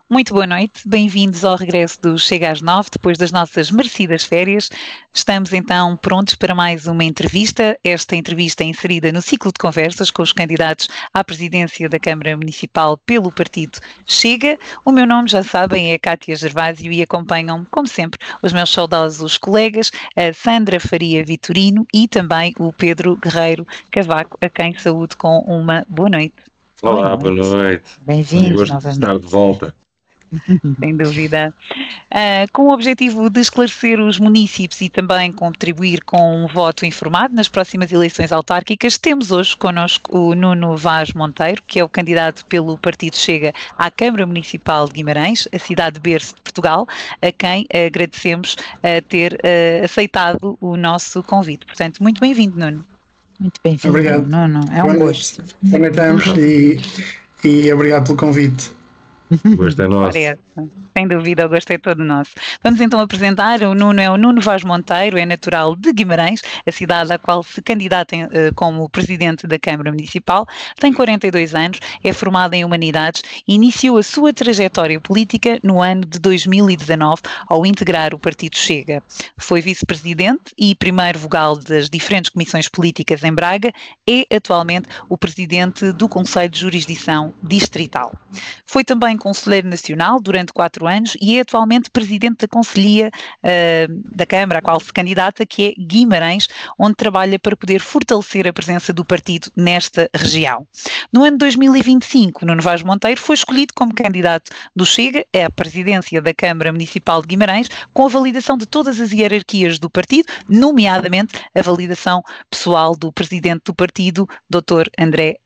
Muito boa noite, bem-vindos ao regresso do Chega às 9, depois das nossas merecidas férias. Estamos então prontos para mais uma entrevista. Esta entrevista é inserida no ciclo de conversas com os candidatos à presidência da Câmara Municipal pelo partido Chega. O meu nome, já sabem, é Cátia Gervásio e acompanham-me, como sempre, os meus saudosos colegas, a Sandra Faria Vitorino e também o Pedro Guerreiro Cavaco, a quem saúdo com uma boa noite. Olá, boa noite. Bem-vindos novamente. Estar de volta. Sem dúvida. Com o objetivo de esclarecer os munícipes e também contribuir com um voto informado nas próximas eleições autárquicas, temos hoje connosco o Nuno Vaz Monteiro, que é o candidato pelo Partido Chega à Câmara Municipal de Guimarães, a cidade berço de Portugal, a quem agradecemos ter aceitado o nosso convite. Portanto, muito bem-vindo, Nuno. Muito bem-vindo, obrigado. Nuno. É um gosto. Boa noite e obrigado pelo convite. O gosto é nosso. Sem dúvida, o gosto é todo nosso. Vamos então apresentar, o Nuno é o Nuno Vaz Monteiro, é natural de Guimarães, a cidade à qual se candidata como presidente da Câmara Municipal, tem 42 anos, é formado em Humanidades e iniciou a sua trajetória política no ano de 2019 ao integrar o Partido Chega. Foi vice-presidente e primeiro vogal das diferentes comissões políticas em Braga, é atualmente o presidente do Conselho de Jurisdição Distrital. Foi também conselheiro nacional durante 4 anos e é atualmente presidente da Conselhia da Câmara, a qual se candidata, que é Guimarães, onde trabalha para poder fortalecer a presença do partido nesta região. No ano de 2025, Nuno Vaz Monteiro foi escolhido como candidato do Chega à presidência da Câmara Municipal de Guimarães, com a validação de todas as hierarquias do partido, nomeadamente a validação pessoal do presidente do partido, Dr. André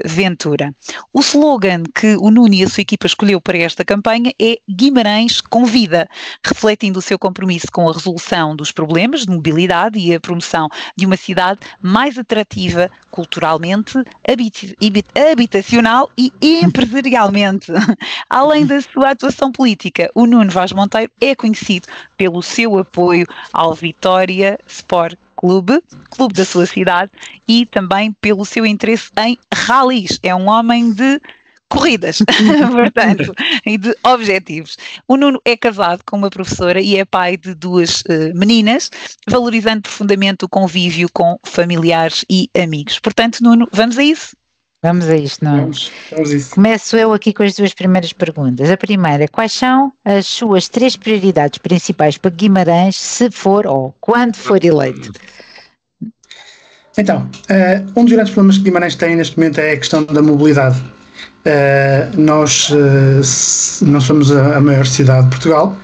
Ventura. O slogan que o Nuno e a sua equipa escolheu para esta campanha é Guimarães Convida, refletindo o seu compromisso com a resolução dos problemas de mobilidade e a promoção de uma cidade mais atrativa culturalmente, habitacional e empresarialmente. Além da sua atuação política, o Nuno Vaz Monteiro é conhecido pelo seu apoio ao Vitória Sport Clube da sua cidade e também pelo seu interesse em rallies. É um homem de corridas, portanto, e de objetivos. O Nuno é casado com uma professora e é pai de 2 meninas, valorizando profundamente o convívio com familiares e amigos. Portanto, Nuno, vamos a isso? Vamos a isto, Nuno. Vamos isso. Começo eu aqui com as 2 primeiras perguntas. A primeira, quais são as suas 3 prioridades principais para Guimarães, se for ou quando for eleito? Então, um dos grandes problemas que Guimarães tem neste momento é a questão da mobilidade. Nós não somos a maior cidade de Portugal,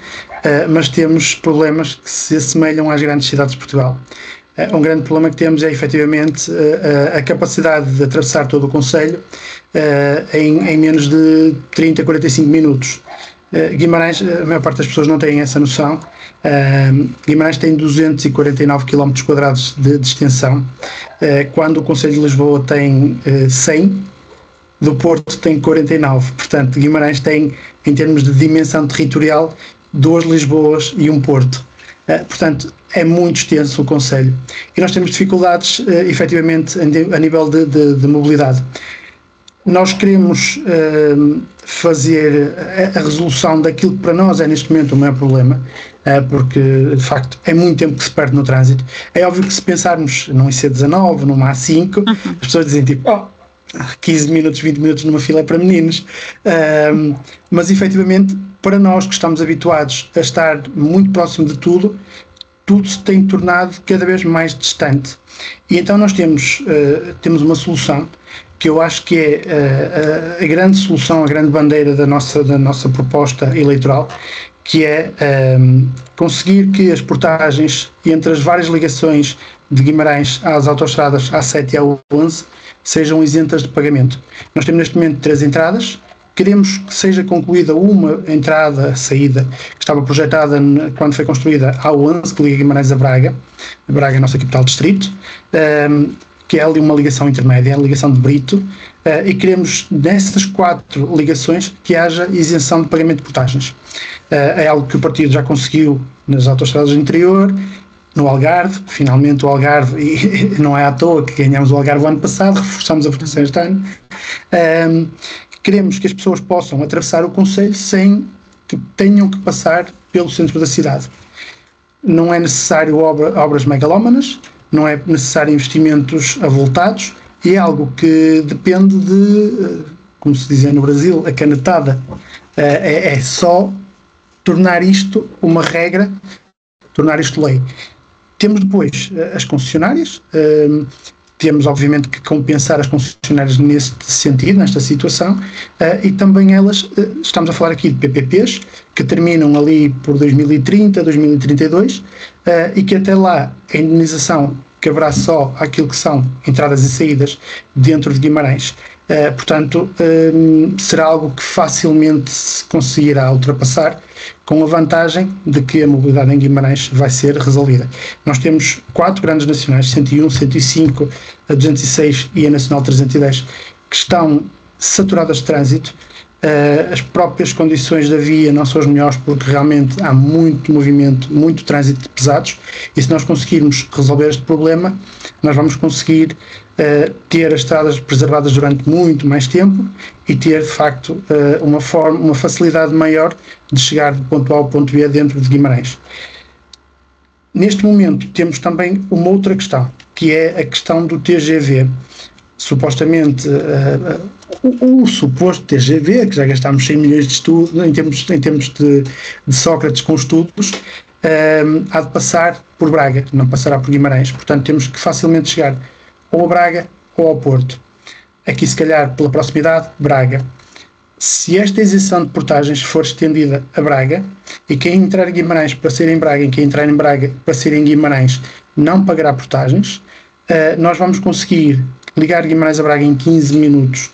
mas temos problemas que se assemelham às grandes cidades de Portugal. Um grande problema que temos é efetivamente a capacidade de atravessar todo o concelho em menos de 30, 45 minutos. Guimarães, a maior parte das pessoas não têm essa noção. Guimarães tem 249 km quadrados de extensão, quando o concelho de Lisboa tem 100, do Porto tem 49. Portanto, Guimarães tem, em termos de dimensão territorial, 2 Lisboas e um Porto. Portanto, é muito extenso o concelho e nós temos dificuldades efetivamente a nível de mobilidade. Nós queremos fazer a resolução daquilo que para nós é neste momento o maior problema, porque de facto é muito tempo que se perde no trânsito. É óbvio que se pensarmos num IC19, numa A5, as pessoas dizem tipo, 15 minutos, 20 minutos numa fila é para meninos, mas efetivamente para nós que estamos habituados a estar muito próximo de tudo se tem tornado cada vez mais distante. E então nós temos uma solução que eu acho que é a grande solução, a grande bandeira da nossa proposta eleitoral, que é conseguir que as portagens entre as várias ligações de Guimarães às autoestradas A7 e A11 sejam isentas de pagamento. Nós temos neste momento 3 entradas. Queremos que seja concluída uma entrada, saída, que estava projetada quando foi construída a A11, que liga Guimarães a Braga. Braga é a nossa capital distrito, que é ali uma ligação intermédia, a ligação de Brito, e queremos, nessas 4 ligações, que haja isenção de pagamento de portagens. É algo que o partido já conseguiu nas autoestradas do interior, no Algarve, finalmente o Algarve, e não é à toa que ganhamos o Algarve o ano passado, reforçamos a votação este ano. queremos que as pessoas possam atravessar o concelho sem que tenham que passar pelo centro da cidade. Não é necessário obras megalómanas, não é necessário investimentos avultados, e é algo que depende de, como se dizia no Brasil, a canetada. É só tornar isto uma regra, tornar isto lei. Temos depois as concessionárias, temos obviamente que compensar as concessionárias neste sentido, nesta situação, e também elas, estamos a falar aqui de PPPs, que terminam ali por 2030, 2032, e que até lá a indenização caberá só àquilo que são entradas e saídas dentro de Guimarães. Portanto, será algo que facilmente se conseguirá ultrapassar, com a vantagem de que a mobilidade em Guimarães vai ser resolvida. Nós temos 4 grandes nacionais, 101, 105, a 206 e a Nacional 310, que estão saturadas de trânsito. As próprias condições da via não são as melhores, porque realmente há muito movimento, muito trânsito de pesados, e se nós conseguirmos resolver este problema, nós vamos conseguir ter as estradas preservadas durante muito mais tempo e ter, de facto, uma facilidade maior de chegar do ponto A ao ponto B dentro de Guimarães. Neste momento temos também uma outra questão, que é a questão do TGV. Supostamente o suposto TGV, que já gastámos 100 milhões de estudos em termos de Sócrates com estudos, há de passar por Braga, não passará por Guimarães. Portanto, temos que facilmente chegar ou a Braga ou ao Porto. Aqui, se calhar, pela proximidade, Braga. Se esta isenção de portagens for estendida a Braga, e quem entrar em Guimarães para ser em Braga e quem entrar em Braga para ser em Guimarães não pagará portagens, nós vamos conseguir ligar Guimarães a Braga em 15 minutos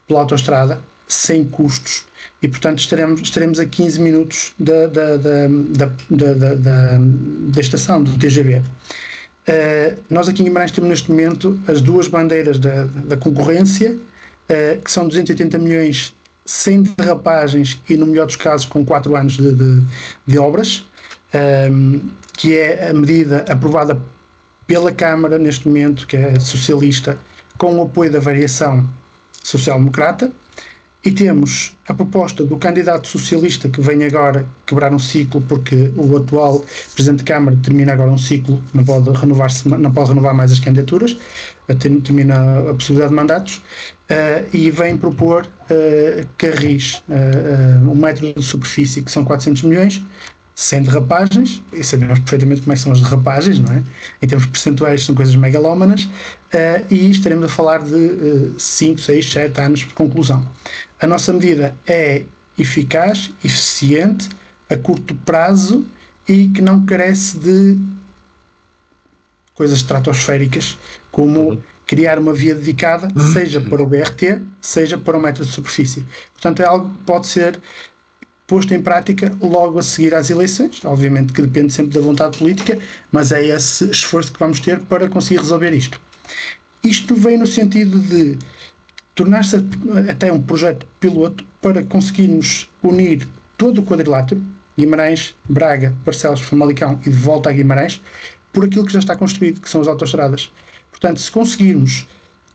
pela autoestrada, sem custos, e portanto estaremos a 15 minutos da estação do TGV. Nós aqui em Guimarães temos neste momento as 2 bandeiras da concorrência, que são 280 milhões sem derrapagens e, no melhor dos casos, com 4 anos de obras, que é a medida aprovada pela Câmara neste momento, que é socialista, com o apoio da variação social-democrata, e temos a proposta do candidato socialista que vem agora quebrar um ciclo, porque o atual Presidente de Câmara termina agora um ciclo, não pode renovar mais as candidaturas, termina a possibilidade de mandatos, e vem propor Carris, um metro de superfície que são 400 milhões, sem derrapagens, e sabemos perfeitamente como é que são as derrapagens, não é? Em termos percentuais são coisas megalómanas, e estaremos a falar de 5, 6, 7 anos de conclusão. A nossa medida é eficaz, eficiente, a curto prazo e que não carece de coisas estratosféricas, como criar uma via dedicada, seja para o BRT, seja para o metro de superfície. Portanto, é algo que pode ser posto em prática logo a seguir às eleições, obviamente que depende sempre da vontade política, mas é esse esforço que vamos ter para conseguir resolver isto. Isto vem no sentido de tornar-se até um projeto piloto para conseguirmos unir todo o quadrilátero, Guimarães, Braga, Barcelos, Famalicão e de volta a Guimarães, por aquilo que já está construído, que são as autoestradas. Portanto, se conseguirmos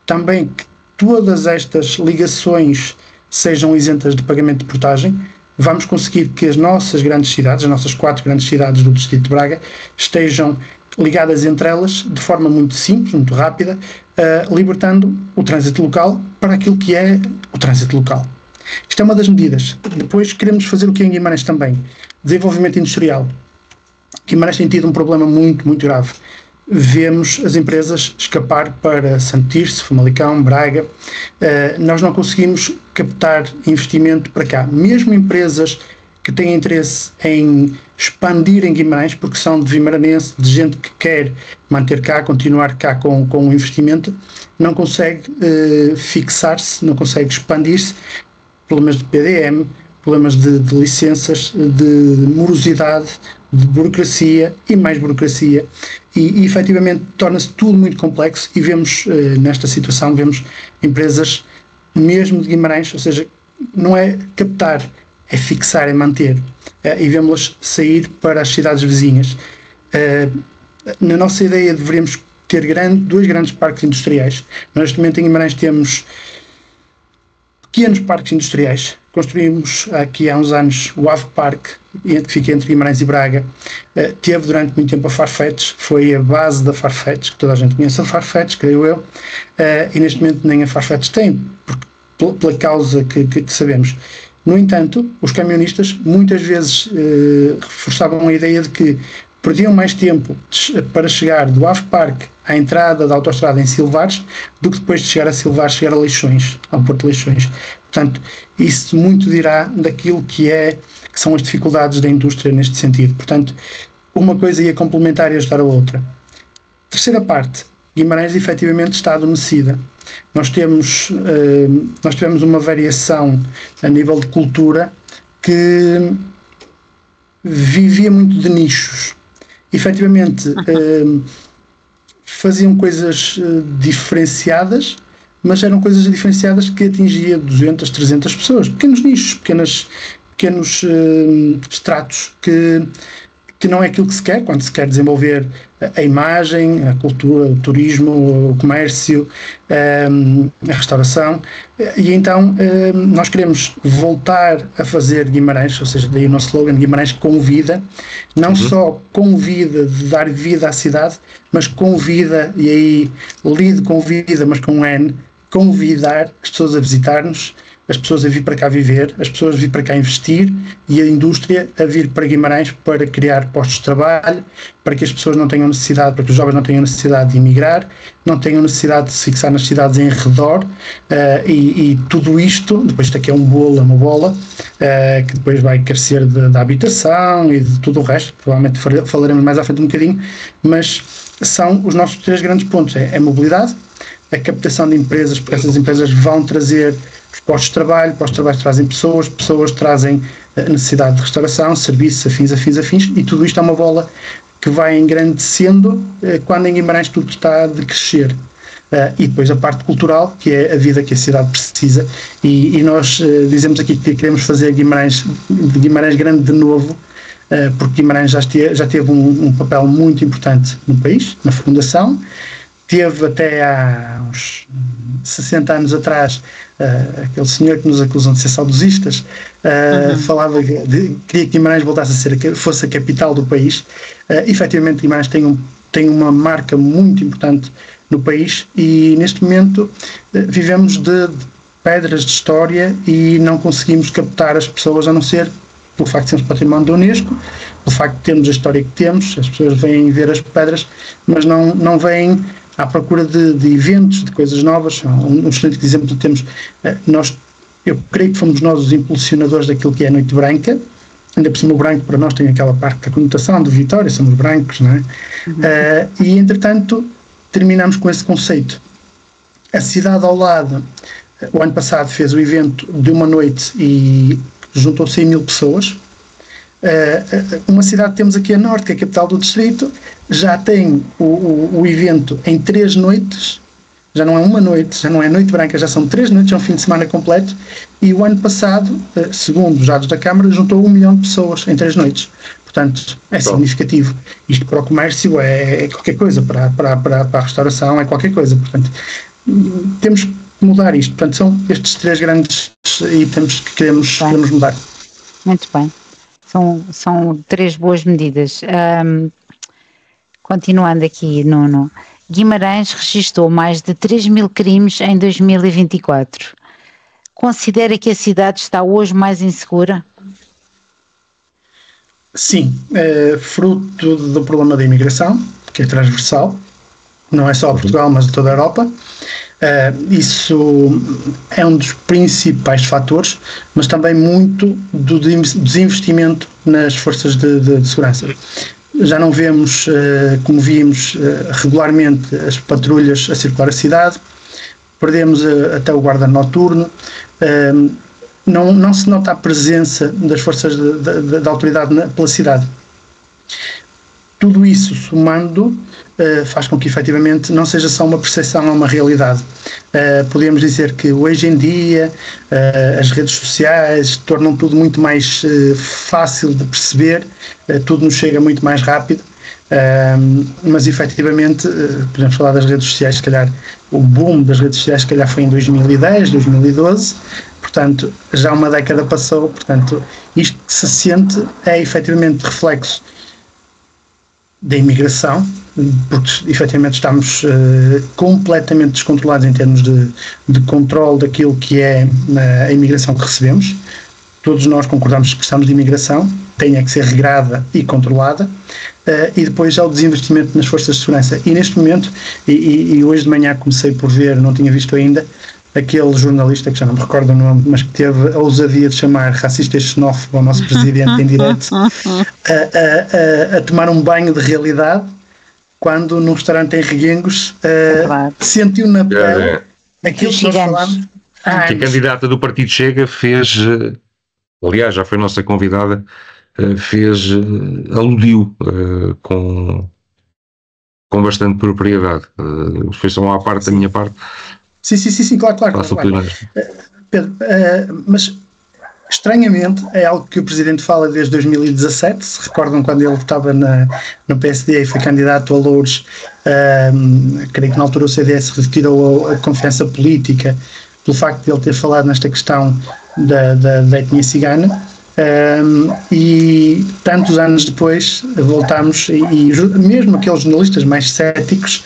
também que todas estas ligações sejam isentas de pagamento de portagem, vamos conseguir que as nossas grandes cidades, as nossas 4 grandes cidades do distrito de Braga, estejam ligadas entre elas de forma muito simples, muito rápida, libertando o trânsito local para aquilo que é o trânsito local. Isto é uma das medidas. Depois queremos fazer o que é em Guimarães também, desenvolvimento industrial. Guimarães tem tido um problema muito, muito grave. Vemos as empresas escapar para Santo Tirso, Famalicão, Braga. Nós não conseguimos captar investimento para cá. Mesmo empresas que têm interesse em expandir em Guimarães, porque são de vimaranense, de gente que quer manter cá, continuar cá com o investimento, não consegue fixar-se, não consegue expandir-se, problemas de PDM, problemas de licenças, de morosidade, de burocracia e mais burocracia, e efetivamente torna-se tudo muito complexo, e vemos nesta situação, vemos empresas mesmo de Guimarães, ou seja, não é captar, é fixar, é manter, e vemos-las sair para as cidades vizinhas. Na nossa ideia deveríamos ter 2 grandes parques industriais. Nós, neste momento, em Guimarães temos pequenos parques industriais. Construímos aqui há uns anos o Ave Parque, que fica entre Guimarães e Braga. Teve durante muito tempo a Farfetch, foi a base da Farfetch, que toda a gente conhece a Farfetch, creio eu, e neste momento nem a Farfetch tem, pela causa que sabemos. No entanto, os camionistas muitas vezes reforçavam a ideia de que perdiam mais tempo para chegar do Ave Parque à entrada da autoestrada em Silvares do que depois de chegar a Silvares, chegar a Leixões, ao Porto de Leixões. Portanto, isso muito dirá daquilo que são as dificuldades da indústria neste sentido. Portanto, uma coisa ia complementar e ajudar a outra. Terceira parte, Guimarães efetivamente está adormecida. Nós tivemos uma variação a nível de cultura que vivia muito de nichos. Efetivamente, faziam coisas diferenciadas, mas eram coisas diferenciadas que atingia 200, 300 pessoas, pequenos nichos, pequenos estratos que não é aquilo que se quer quando se quer desenvolver a imagem, a cultura, o turismo, o comércio, a restauração. E então nós queremos voltar a fazer Guimarães, ou seja, daí o nosso slogan Guimarães convida, não só convida de dar vida à cidade, mas convida, e aí lido convida, mas com N, convidar as pessoas a visitar-nos, as pessoas a vir para cá viver, as pessoas a vir para cá investir e a indústria a vir para Guimarães para criar postos de trabalho, para que as pessoas não tenham necessidade, para que os jovens não tenham necessidade de emigrar, não tenham necessidade de se fixar nas cidades em redor, e tudo isto, depois isto aqui é um bolo, é uma bola, que depois vai carecer da habitação e de tudo o resto, provavelmente falaremos mais à frente um bocadinho, mas são os nossos 3 grandes pontos, é a mobilidade, a captação de empresas, porque essas empresas vão trazer postos de trabalho trazem pessoas trazem necessidade de restauração, serviços, afins, e tudo isto é uma bola que vai engrandecendo quando em Guimarães tudo está de crescer. E depois a parte cultural, que é a vida que a cidade precisa, e nós dizemos aqui que queremos fazer Guimarães grande de novo, porque Guimarães já teve um papel muito importante no país, na fundação. Teve até há uns 60 anos atrás, aquele senhor que nos acusam de ser saudosistas, falava queria que Guimarães voltasse fosse a capital do país. Efetivamente, Guimarães tem uma marca muito importante no país e neste momento vivemos de pedras de história e não conseguimos captar as pessoas, a não ser pelo facto de sermos património da Unesco, pelo facto de termos a história que temos. As pessoas vêm ver as pedras, mas não vêm à procura de eventos, de coisas novas. Um excelente exemplo que temos, eu creio que fomos nós os impulsionadores daquilo que é a Noite Branca. Ainda por cima o branco para nós tem aquela parte da conotação de vitória, somos brancos, não é? E entretanto terminamos com esse conceito. A cidade ao lado, o ano passado fez o evento de uma noite e juntou 100 mil pessoas. Uma cidade que temos aqui a norte, que é a capital do distrito, já tem o evento em 3 noites, já não é uma noite, já não é Noite Branca, já são 3 noites, é um fim de semana completo, e o ano passado, segundo os dados da Câmara, juntou 1 milhão de pessoas em 3 noites. Portanto, é significativo. Isto para o comércio é qualquer coisa, para a restauração é qualquer coisa. Portanto, temos que mudar isto. Portanto, são estes 3 grandes itens que queremos mudar. Muito bem. São 3 boas medidas. Continuando aqui, Nuno. Guimarães registrou mais de 3 mil crimes em 2024. Considera que a cidade está hoje mais insegura? Sim, fruto do problema da imigração, que é transversal, não é só a Portugal, mas de toda a Europa. Isso é um dos principais fatores, mas também muito do desinvestimento nas forças de segurança. Já não vemos, como víamos regularmente, as patrulhas a circular a cidade, perdemos até o guarda noturno, não se nota a presença das forças da autoridade pela cidade. Tudo isso somando faz com que efetivamente não seja só uma percepção, é uma realidade. Podemos dizer que hoje em dia as redes sociais tornam tudo muito mais fácil de perceber, tudo nos chega muito mais rápido, mas efetivamente podemos falar das redes sociais, se calhar o boom das redes sociais se calhar foi em 2010, 2012, portanto, já uma década passou, portanto, isto que se sente é efetivamente reflexo da imigração, porque efetivamente estamos completamente descontrolados em termos de controle daquilo que é a imigração que recebemos. Todos nós concordamos que precisamos de imigração, tem que ser regrada e controlada, e depois há o desinvestimento nas forças de segurança. E neste momento, e hoje de manhã comecei por ver, não tinha visto ainda, aquele jornalista, que já não me recordo o nome, mas que teve a ousadia de chamar racista e xenófobo ao nosso presidente em direto, a tomar um banho de realidade, quando num restaurante em Reguengos sentiu na pele aquilo que nós falámos. Que a candidata do Partido Chega fez, aliás, já foi nossa convidada, aludiu com bastante propriedade. Foi só uma parte da minha parte. Sim, claro. Pedro, mas estranhamente é algo que o Presidente fala desde 2017, se recordam quando ele estava no PSD e foi candidato a Loures, creio que na altura o CDS retirou a confiança política pelo facto de ele ter falado nesta questão da etnia cigana, e tantos anos depois voltamos e mesmo aqueles jornalistas mais céticos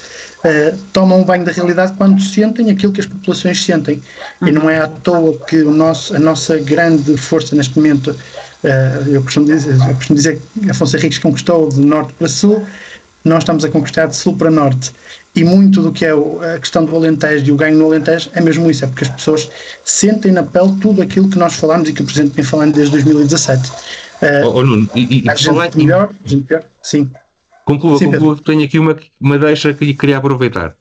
tomam um banho da realidade quando sentem aquilo que as populações sentem, e não é à toa que a nossa grande força neste momento, eu costumo dizer que Afonso Henriques conquistou de norte para sul, nós estamos a conquistar de sul para norte, e muito do que é a questão do Alentejo e o ganho no Alentejo é mesmo isso, é porque as pessoas sentem na pele tudo aquilo que nós falamos e que o Presidente vem falando desde 2017. Nuno, gente melhor, gente pior, sim. Conclua, tenho aqui uma deixa que queria aproveitar,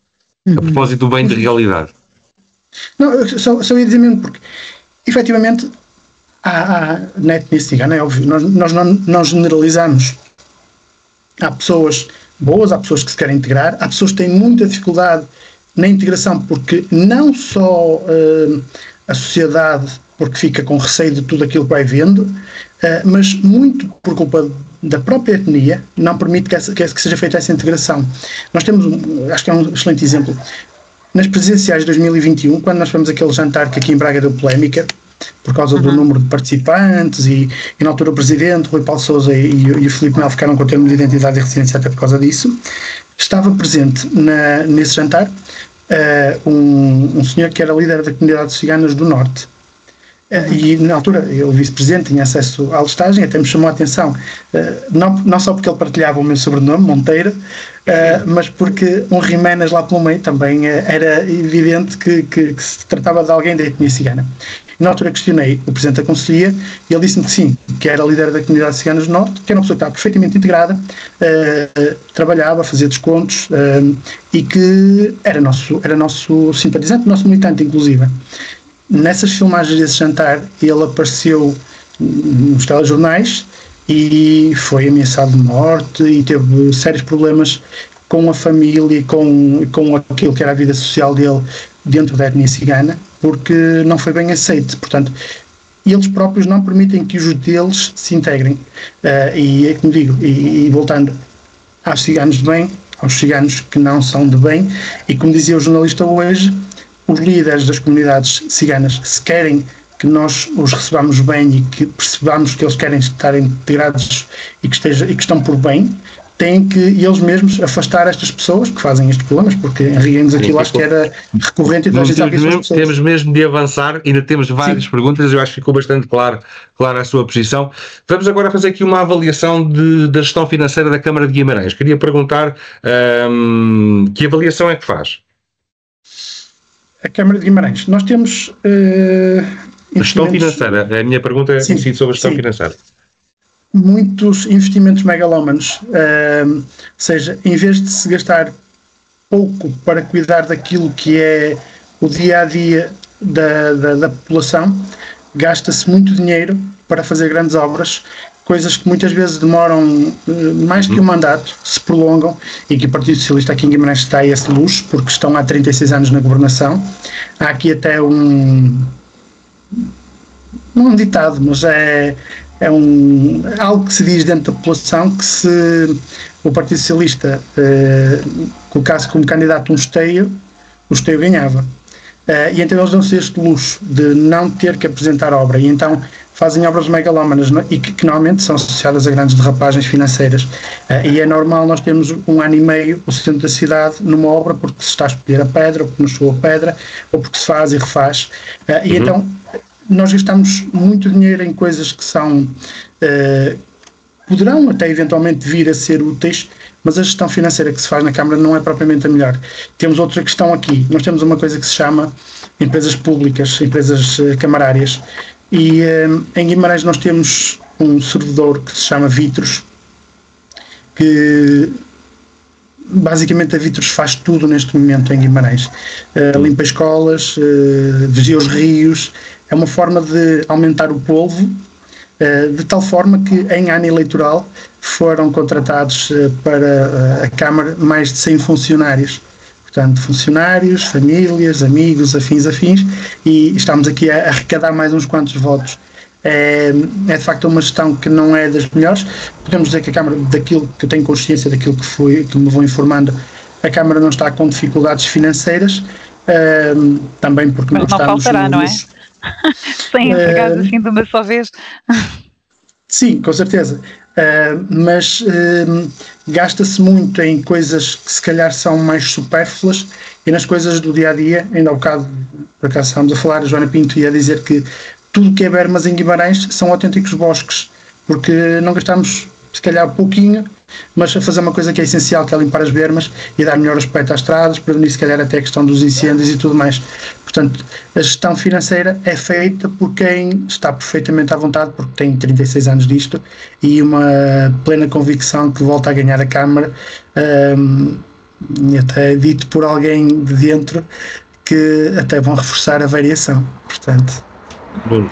a propósito do bem de realidade. Não, eu só ia dizer mesmo porque, efetivamente, na etnia cigana, é óbvio, nós não generalizamos. Há pessoas boas, há pessoas que se querem integrar, há pessoas que têm muita dificuldade na integração, porque não só a sociedade, porque fica com receio de tudo aquilo que vai vendo, mas muito por culpa da própria etnia, não permite que seja feita essa integração. Nós temos, acho que é um excelente exemplo, nas presidenciais de 2021, quando nós fomos aquele jantar que aqui em Braga deu polémica, por causa do número de participantes, e na altura o Presidente, Rui Paulo Sousa e o Filipe Melo ficaram com o termo de identidade e residência até por causa disso. Estava presente nesse jantar um senhor que era líder da comunidade ciganas do Norte. E na altura eu, vice-presidente, tinha acesso à listagem, até me chamou a atenção, não só porque ele partilhava o meu sobrenome, Monteiro, mas porque um Jiménez lá pelo meio também era evidente que se tratava de alguém da etnia cigana. Na altura questionei o Presidente da Conselhia e ele disse-me que sim, que era líder da comunidade cigana do Norte, que era uma pessoa que estava perfeitamente integrada, trabalhava, fazia descontos, e que era nosso simpatizante, nosso militante, inclusive. Nessas filmagens desse jantar, ele apareceu nos telejornais e foi ameaçado de morte e teve sérios problemas com a família e com aquilo que era a vida social dele dentro da etnia cigana, porque não foi bem aceito. Portanto, eles próprios não permitem que os deles se integrem. E é como digo, e voltando aos ciganos de bem, aos ciganos que não são de bem, e como dizia o jornalista hoje, os líderes das comunidades ciganas, se querem que nós os recebamos bem e que percebamos que eles querem estar integrados e que estão por bem, têm que eles mesmos afastar estas pessoas que fazem estes problemas, porque em Reguengos aquilo acho que era recorrente e toda a gente sabe que são pessoas. Temos mesmo de avançar, ainda temos várias perguntas, eu acho que ficou bastante clara a sua posição. Vamos agora fazer aqui uma avaliação da gestão financeira da Câmara de Guimarães. Queria perguntar que avaliação é que faz? A Câmara de Guimarães, nós temos a gestão financeira, a minha pergunta é sobre a gestão financeira. Muitos investimentos megalómanos, ou seja, em vez de se gastar pouco para cuidar daquilo que é o dia-a-dia da população, gasta-se muito dinheiro para fazer grandes obras, coisas que muitas vezes demoram mais que um mandato, se prolongam, e que o Partido Socialista aqui em Guimarães está a esse luxo, porque estão há 36 anos na governação. Há aqui até não um ditado, mas é algo que se diz dentro da população, que se o Partido Socialista colocasse como candidato um esteio, o esteio ganhava. E então eles dão-se este luxo de não ter que apresentar obra, e então fazem obras megalómanas e que normalmente são associadas a grandes derrapagens financeiras. E é normal nós termos 1 ano e meio o centro da cidade numa obra porque se está a escolher a pedra, ou porque não chegou a pedra, ou porque se faz e refaz. E então nós gastamos muito dinheiro em coisas que são... poderão até eventualmente vir a ser úteis, mas a gestão financeira que se faz na Câmara não é propriamente a melhor. Temos outra questão aqui. Nós temos uma coisa que se chama empresas públicas, empresas camarárias, e em Guimarães nós temos um servidor que se chama Vitros, que basicamente a Vitros faz tudo neste momento em Guimarães. Limpa escolas, vigia os rios, é uma forma de aumentar o polvo, de tal forma que em ano eleitoral foram contratados para a Câmara mais de 100 funcionários. Portanto, funcionários, famílias, amigos, afins, e estamos aqui a arrecadar mais uns quantos votos. É de facto uma gestão que não é das melhores. Podemos dizer que a Câmara, daquilo que eu tenho consciência, daquilo que me vou informando, a Câmara não está com dificuldades financeiras, também porque mas não faltará, não é? Sem empregados assim de uma só vez. Sim, com certeza. Mas gasta-se muito em coisas que se calhar são mais supérfluas e nas coisas do dia-a-dia. Ainda há bocado, por acaso estávamos a falar, a Joana Pinto ia dizer que tudo que é bermas em Guimarães são autênticos bosques, porque não gastamos se calhar pouquinho, mas a fazer uma coisa que é essencial, que é limpar as bermas e dar melhor aspecto às estradas, prevenir se calhar até a questão dos incêndios e tudo mais. Portanto, a gestão financeira é feita por quem está perfeitamente à vontade, porque tem 36 anos disto e uma plena convicção que volta a ganhar a Câmara, e até dito por alguém de dentro que até vão reforçar a variação. Portanto, Bruno,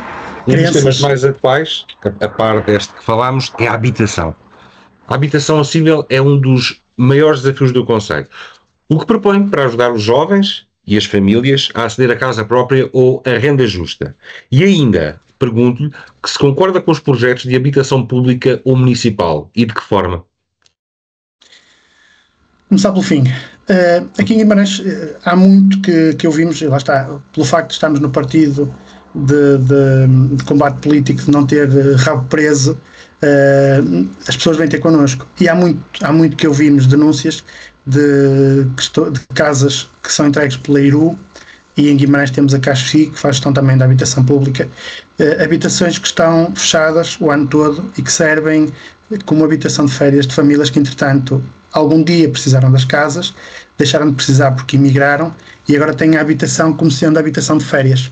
um dos temas mais atuais, a par deste que falámos, é a habitação. A habitação acessível é um dos maiores desafios do concelho. O que propõe para ajudar os jovens e as famílias a aceder à casa própria ou a renda justa? E ainda, pergunto-lhe que se concorda com os projetos de habitação pública ou municipal e de que forma? Começar pelo fim. Aqui em Guimarães há muito que ouvimos, lá está, pelo facto de estarmos no partido de combate político, de não ter rabo preso, as pessoas vêm ter connosco. E há muito que ouvimos denúncias de casas que são entregues pela IRU, e em Guimarães temos a CASFI, que faz gestão também da habitação pública, habitações que estão fechadas o ano todo e que servem como habitação de férias de famílias que, entretanto, algum dia precisaram das casas, deixaram de precisar porque emigraram e agora têm a habitação como sendo a habitação de férias.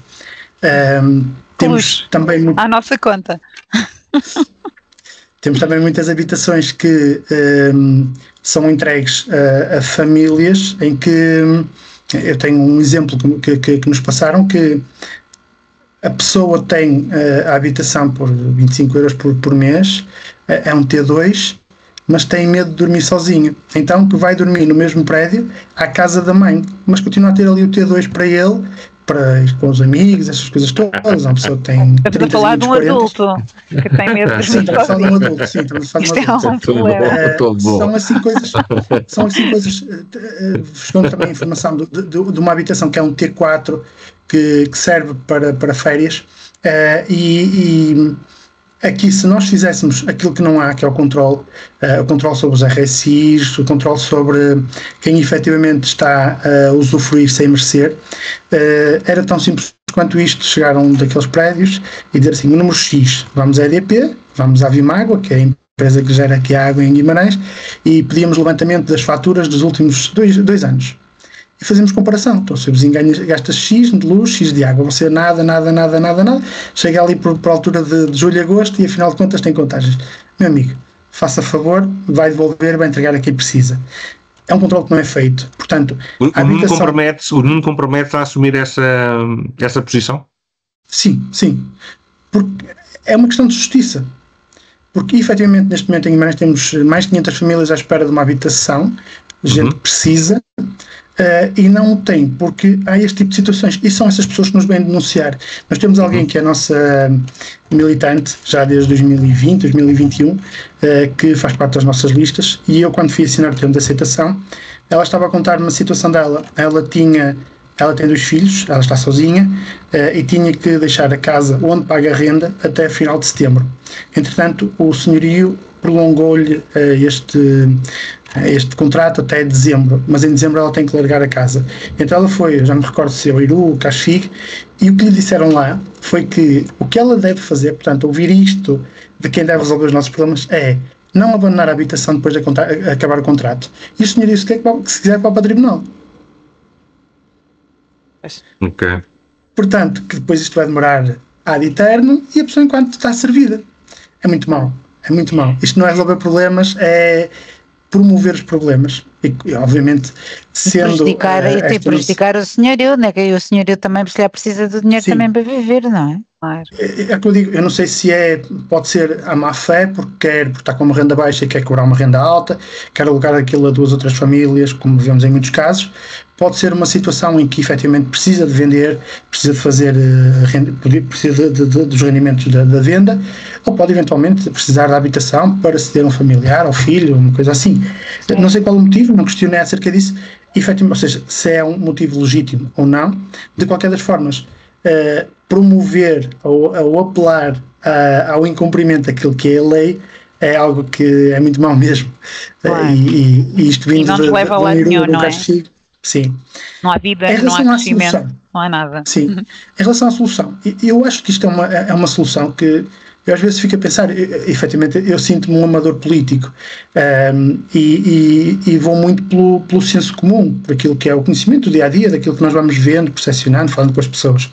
Temos também à nossa conta. Temos também muitas habitações que são entregues a famílias em que, eu tenho um exemplo que nos passaram, que a pessoa tem a habitação por 25 euros por mês, é um T2, mas tem medo de dormir sozinho. Então que vai dormir no mesmo prédio à casa da mãe, mas continua a ter ali o T2 para ele, para ir com os amigos, essas coisas todas. Uma pessoa que tem 30 Estamos a falar de um adulto que tem medo de dormir sozinho. De um adulto, sim, estamos a falar de um adulto. Isto é um problema. São assim coisas, chegou também a informação de uma habitação que é um T4 que serve para férias, e aqui, se nós fizéssemos aquilo que não há, que é o controle sobre os RSIs, o controle sobre quem efetivamente está a usufruir sem merecer, era tão simples quanto isto: chegar a um daqueles prédios e dizer assim, o número X, vamos à EDP, vamos à Vimágua, que é a empresa que gera aqui a água em Guimarães, e pedíamos levantamento das faturas dos últimos dois anos. E fazemos comparação. Então, se o vizinho gasta X de luz, X de água, você nada, chega ali por altura de julho e agosto e afinal de contas tem contagens. Meu amigo, faça favor, vai devolver, vai entregar a quem precisa. É um controle que não é feito. Portanto, o Nuno compromete a assumir essa posição? Sim. Porque é uma questão de justiça. Porque, efetivamente, neste momento em Guimarães temos mais de 500 famílias à espera de uma habitação, gente que precisa, e não tem, porque há este tipo de situações, e são essas pessoas que nos vêm denunciar. Nós temos alguém que é a nossa militante, já desde 2020, 2021, que faz parte das nossas listas, e eu, quando fui assinar o termo de aceitação, ela estava a contar uma situação dela. Ela tinha ela tem 2 filhos, ela está sozinha e tinha que deixar a casa onde paga a renda até final de setembro. Entretanto, o senhorio prolongou-lhe este contrato até dezembro, mas em dezembro ela tem que largar a casa. Então ela foi, já me recordo se é o Iru, o Casfigue, e o que lhe disseram lá foi que o que ela deve fazer, portanto, ouvir isto de quem deve resolver os nossos problemas, é não abandonar a habitação depois de acabar o contrato. E o senhorio, se quiser, para o tribunal. Ok. Portanto, que depois isto vai demorar ad eterno e a pessoa enquanto está servida. É muito mau. É muito mau. Isto não é resolver problemas, é promover os problemas. E obviamente, sendo... prejudicar o senhorio, né? Que o senhorio também precisa do dinheiro também para viver, não é? Claro. É que eu digo, eu não sei se pode ser a má fé, porque está com uma renda baixa e quer cobrar uma renda alta, quer alugar aquilo a 2 ou 3 famílias, como vemos em muitos casos. Pode ser uma situação em que efetivamente precisa de vender, precisa de fazer precisa dos rendimentos da venda, ou pode eventualmente precisar da habitação para ceder a um familiar, ao filho, uma coisa assim. Não sei qual o motivo, não questionei acerca disso, efetivamente, ou seja, se é um motivo legítimo ou não. De qualquer das formas, promover ou apelar ao incumprimento daquilo que é a lei é algo que é muito mau mesmo. Claro. E isto vindo não nos leva a lado nenhum, não é? Sim. Não há vida, não há crescimento, não há nada. Sim. Em relação à solução, eu acho que isto é uma solução que eu às vezes fico a pensar, efetivamente, eu sinto-me um amador político e vou muito pelo senso comum, por aquilo que é o conhecimento do dia-a-dia, daquilo que nós vamos vendo, percepcionando, falando com as pessoas.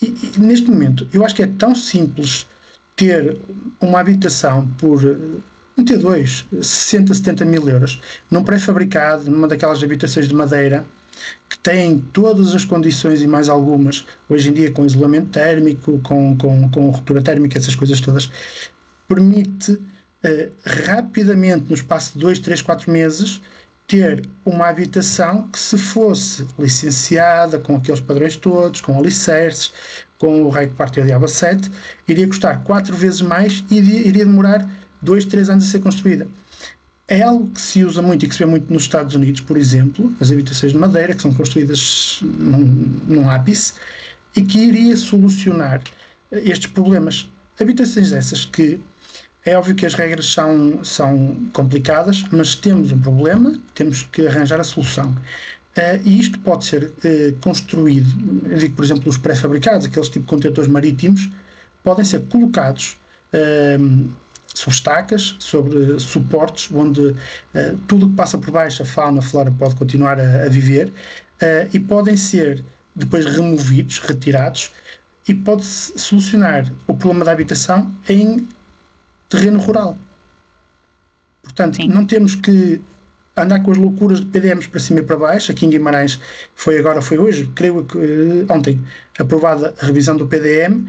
E neste momento, eu acho que é tão simples ter uma habitação por um T2, 60, 70 mil euros, num pré-fabricado, numa daquelas habitações de madeira, que têm todas as condições e mais algumas, hoje em dia com isolamento térmico, com ruptura térmica, essas coisas todas, permite rapidamente, no espaço de 2, 3, 4 meses, ter uma habitação que, se fosse licenciada, com aqueles padrões todos, com alicerces, com o raio de parte de diabo 7, iria custar 4 vezes mais e iria demorar 2, 3 anos a ser construída. É algo que se usa muito e que se vê muito nos Estados Unidos, por exemplo, as habitações de madeira, que são construídas num ápice, e que iria solucionar estes problemas. Habitações essas que, é óbvio que as regras são complicadas, mas temos um problema, temos que arranjar a solução. E isto pode ser construído, eu digo, por exemplo, os pré-fabricados, aqueles tipo de contentores marítimos, podem ser colocados sobre estacas, sobre suportes, onde tudo que passa por baixo, a fauna, a flora, pode continuar a viver, e podem ser depois removidos, retirados, e pode-se solucionar o problema da habitação em terreno rural. Portanto, sim, não temos que andar com as loucuras de PDMs para cima e para baixo. Aqui em Guimarães foi hoje, creio que ontem, aprovada a revisão do PDM,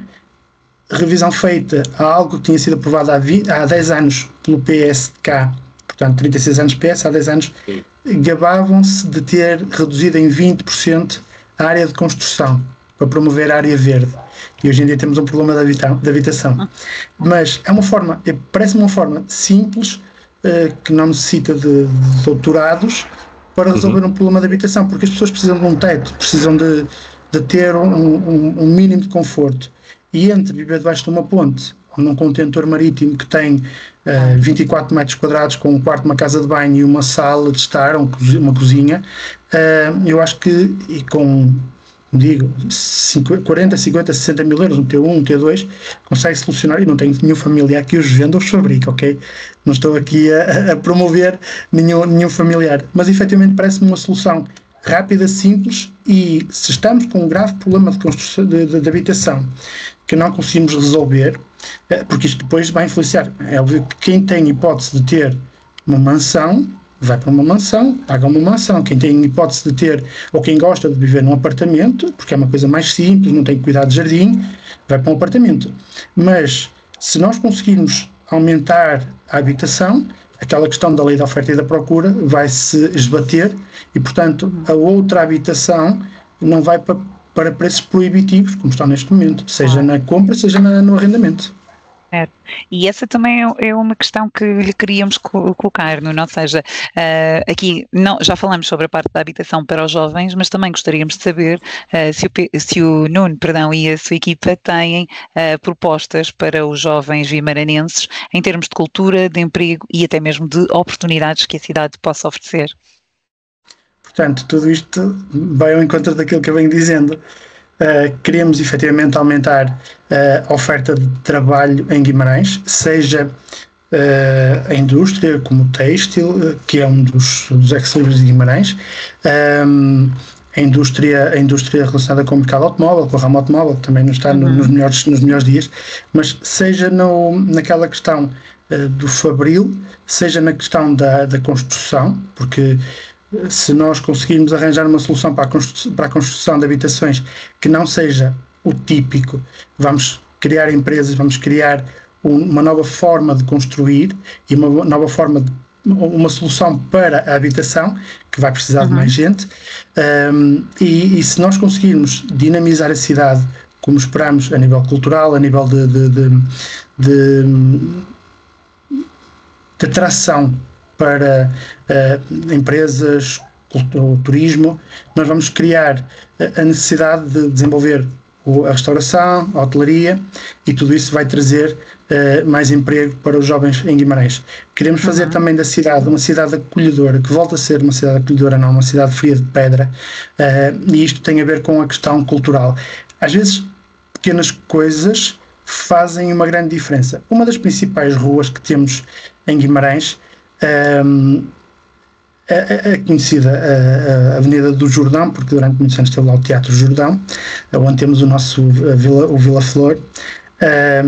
revisão feita a algo que tinha sido aprovado há 10 anos pelo PSK, portanto 36 anos PS, há 10 anos, gabavam-se de ter reduzido em 20% a área de construção para promover a área verde. E hoje em dia temos um problema de habitação. Mas é uma forma, parece-me uma forma simples, que não necessita de doutorados para resolver um problema de habitação, porque as pessoas precisam de um teto, precisam de ter um mínimo de conforto. E entre viver debaixo de uma ponte ou num contentor marítimo que tem 24 metros quadrados com um quarto, uma casa de banho e uma sala de estar, uma cozinha, eu acho que, e com, digo, 40, 50, 60 mil euros, um T1, um T2, consegue solucionar, e não tenho nenhum familiar que os venda ou os fabrique, ok? Não estou aqui a promover nenhum familiar, mas efetivamente parece-me uma solução rápida, simples, e se estamos com um grave problema de construção de habitação que não conseguimos resolver, porque isto depois vai influenciar. É óbvio que quem tem hipótese de ter uma mansão vai para uma mansão, paga uma mansão. Quem tem hipótese de ter, ou quem gosta de viver num apartamento, porque é uma coisa mais simples, não tem que cuidar de jardim, vai para um apartamento. Mas se nós conseguirmos aumentar a habitação, aquela questão da lei da oferta e da procura vai se esbater e, portanto, a outra habitação não vai para preços proibitivos, como estão neste momento, seja na compra, seja no arrendamento. Certo. E essa também é uma questão que lhe queríamos colocar, Nuno, ou seja, aqui já falamos sobre a parte da habitação para os jovens, mas também gostaríamos de saber se o Nuno, e a sua equipa têm propostas para os jovens vimaranenses em termos de cultura, de emprego e até mesmo de oportunidades que a cidade possa oferecer. Portanto, tudo isto vai ao encontro daquilo que eu venho dizendo. Queremos efetivamente aumentar a oferta de trabalho em Guimarães, seja a indústria como o têxtil, que é um dos ex-libris de Guimarães, a indústria relacionada com o mercado automóvel, com o ramo automóvel, que também não está nos melhores dias, mas seja naquela questão do fabril, seja na questão da construção, porque se nós conseguirmos arranjar uma solução para a construção de habitações que não seja o típico, vamos criar empresas, vamos criar uma nova forma de construir e uma solução para a habitação, que vai precisar de mais gente, e se nós conseguirmos dinamizar a cidade, como esperamos, a nível cultural, a nível de atração para empresas, turismo, nós vamos criar a necessidade de desenvolver a restauração, a hotelaria, e tudo isso vai trazer mais emprego para os jovens em Guimarães. Queremos fazer também da cidade uma cidade acolhedora, que volta a ser uma cidade acolhedora, não uma cidade fria de pedra, e isto tem a ver com a questão cultural. Às vezes, pequenas coisas fazem uma grande diferença. Uma das principais ruas que temos em Guimarães é conhecida a Avenida do Jordão, porque durante muitos anos teve lá o Teatro Jordão, onde temos o nosso o Vila Flor. É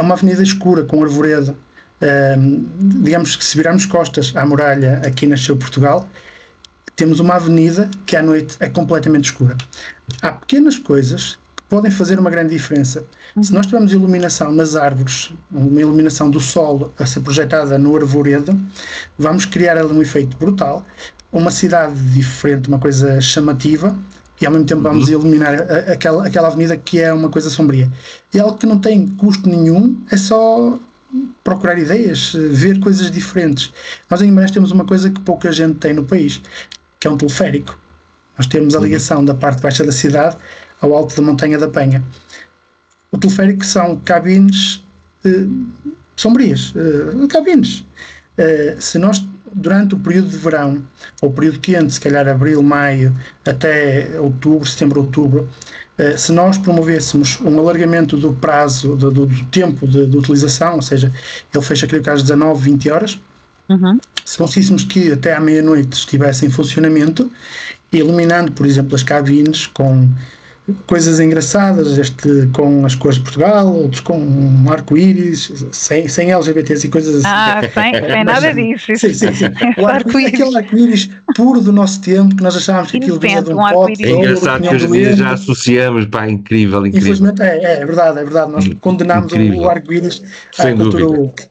uma avenida escura, com arvoredo. Digamos que se virarmos costas à muralha, aqui nasceu Portugal, temos uma avenida que à noite é completamente escura. Há pequenas coisas que podem fazer uma grande diferença. Se nós tivermos iluminação nas árvores, uma iluminação do sol a ser projetada no arvoredo, vamos criar ali um efeito brutal, uma cidade diferente, uma coisa chamativa, e ao mesmo tempo vamos iluminar aquela avenida que é uma coisa sombria. E algo que não tem custo nenhum, é só procurar ideias, ver coisas diferentes. Nós em Guimarães temos uma coisa que pouca gente tem no país, que é um teleférico. Nós temos a ligação da parte baixa da cidade ao alto da Montanha da Penha. O teleférico são cabines sombrias, cabines. Se nós, durante o período de verão, ou período quente, se calhar abril, maio, até outubro, setembro, outubro, se nós promovêssemos um alargamento do prazo, do tempo de utilização, ou seja, ele fecha, creio que às 19, 20 horas, se conseguíssemos que até à meia-noite estivesse em funcionamento, iluminando, por exemplo, as cabines com coisas engraçadas, com as cores de Portugal, outros com um arco-íris, sem LGBTs e coisas assim. Sem nada disso. Sim. Aquele arco-íris puro do nosso tempo, que nós achávamos que aquilo vinha de um pote. É engraçado que hoje em dia já associamos, incrível. Infelizmente é verdade, nós condenamos o arco-íris à cultura woke.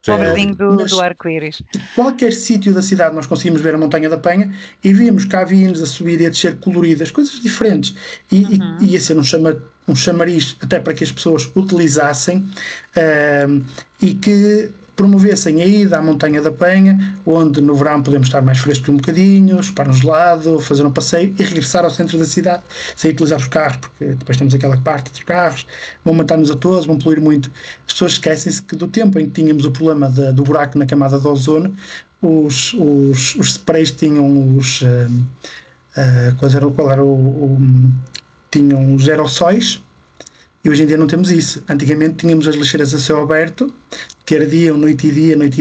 Pobrezinho do arco-íris. Qualquer sítio da cidade nós conseguimos ver a Montanha da Penha e víamos cabines a subir e a descer coloridas, coisas diferentes, e ia ser um chamariz até para que as pessoas utilizassem e que promovessem a ida à Montanha da Penha, onde no verão podemos estar mais frescos um bocadinho, chupar um gelado, fazer um passeio e regressar ao centro da cidade, sem utilizar os carros, porque depois temos aquela parte dos carros, vão matar-nos a todos, vão poluir muito. As pessoas esquecem-se que do tempo em que tínhamos o problema do buraco na camada de ozono, os sprays tinham tinham os aerossóis, e hoje em dia não temos isso. Antigamente tínhamos as lixeiras a céu aberto, que era dia, noite e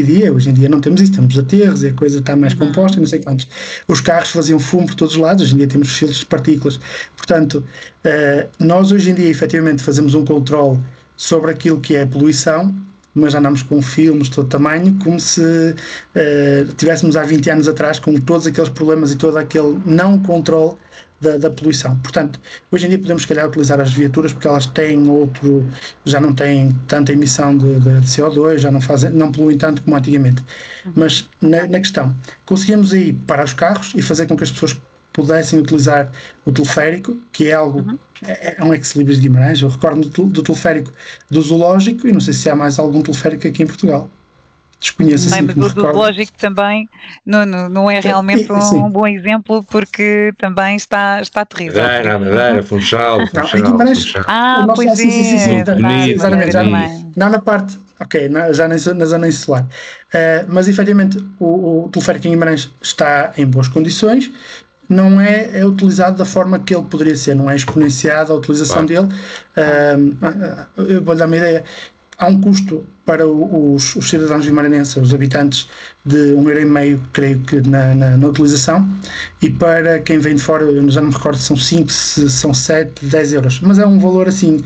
dia. Hoje em dia não temos isso, temos aterros e a coisa está mais composta, não sei quantos. Os carros faziam fumo por todos os lados, hoje em dia temos filtros de partículas. Portanto, nós hoje em dia efetivamente fazemos um controle sobre aquilo que é a poluição, mas andamos com filmes de todo tamanho, como se tivéssemos há 20 anos atrás com todos aqueles problemas e todo aquele não controle da poluição. Portanto, hoje em dia podemos, se calhar, utilizar as viaturas porque elas já não têm tanta emissão de CO2, já não poluem tanto como antigamente. Mas na questão, conseguimos aí parar os carros e fazer com que as pessoas pudessem utilizar o teleférico, que é algo, é um ex-libris de Guimarães. Eu recordo do teleférico do Zoológico, e não sei se há mais algum teleférico aqui em Portugal. Desconheço assim. Mas o Zoológico também não é realmente um bom exemplo, porque também está terrível. Madeira, Funchal. Em Guimarães, pois é. Exatamente. Não na parte, já na zona insular. Mas efetivamente o teleférico em Guimarães está em boas condições, não é utilizado da forma que ele poderia ser, não é exponenciada a utilização dele. Eu vou dar uma ideia. Há um custo para os cidadãos guimaranenses, os habitantes, de 1,5€, creio que, na utilização, e para quem vem de fora, eu já não me recordo se são 5, se são 7, 10 euros, mas é um valor assim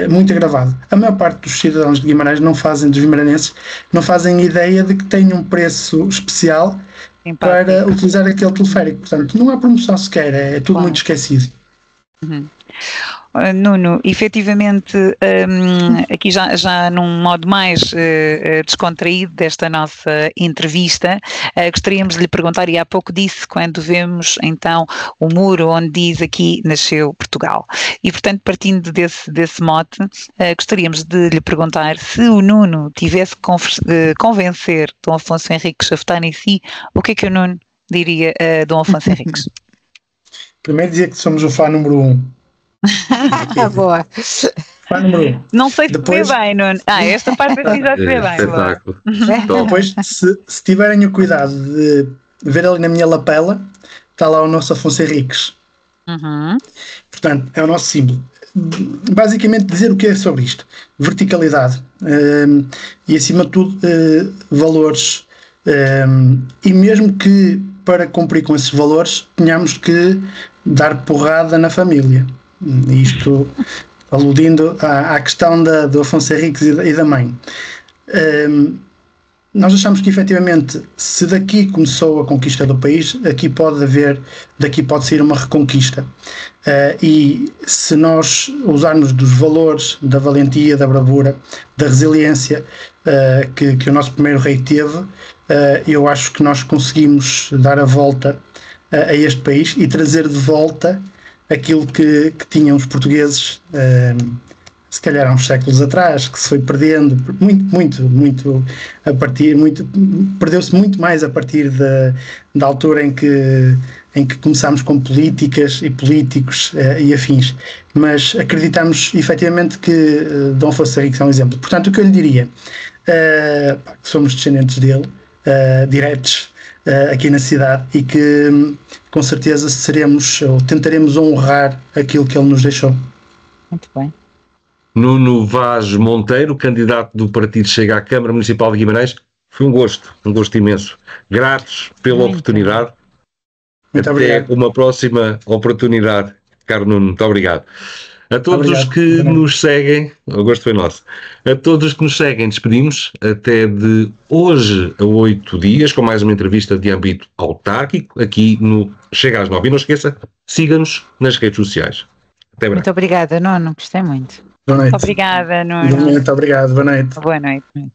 muito agravado. A maior parte dos cidadãos de Guimarães dos guimaranenses, não fazem ideia de que tem um preço especial para utilizar aquele teleférico. Portanto, não há promoção sequer, é tudo muito esquecido. Nuno, efetivamente, aqui já num modo mais descontraído desta nossa entrevista, gostaríamos de lhe perguntar, e há pouco disse, quando vemos então o muro onde diz aqui nasceu Portugal, e portanto partindo desse mote, gostaríamos de lhe perguntar se o Nuno tivesse que convencer Dom Afonso Henriques a votar em si, o que é que o Nuno diria a Dom Afonso Henriques? Primeiro dizer que somos o fã número 1. Boa. Fã número 1. Não sei se depois... se vê bem, Nuno. Esta parte aqui já se vê bem. Espetáculo. Depois, se tiverem o cuidado de ver ali na minha lapela, está lá o nosso Afonso Henriques. Portanto, é o nosso símbolo. Basicamente dizer o que é sobre isto. Verticalidade. E acima de tudo, valores. E mesmo que para cumprir com esses valores tenhamos que dar porrada na família. Isto aludindo à questão do Afonso Henriques e da mãe. Nós achamos que efetivamente, se daqui começou a conquista do país, daqui pode sair uma reconquista. E se nós usarmos dos valores, da valentia, da bravura, da resiliência que o nosso primeiro rei teve, eu acho que nós conseguimos dar a volta a este país e trazer de volta aquilo que tinham os portugueses, se calhar há uns séculos atrás, que se foi perdendo muito a partir, perdeu-se muito mais a partir da altura em que começámos com políticas e políticos e afins, mas acreditamos efetivamente que Dom Afonso Henriques é um exemplo. Portanto, o que eu lhe diria, que somos descendentes dele, diretos aqui na cidade, e que com certeza tentaremos honrar aquilo que ele nos deixou. Muito bem. Nuno Vaz Monteiro, candidato do Partido Chega à Câmara Municipal de Guimarães, foi um gosto imenso. Gratos pela oportunidade. Muito obrigado. Até uma próxima oportunidade, caro Nuno. Muito obrigado. A todos os que nos seguem, o gosto foi nosso. A todos os que nos seguem, despedimos até de hoje a 8 dias, com mais uma entrevista de âmbito autárquico, aqui no Chega às 9. E não esqueça, siga-nos nas redes sociais. Até breve. Muito obrigada, Nuno. Gostei muito. Boa noite. Obrigada, Nuno. Muito obrigado. Boa noite. Boa noite.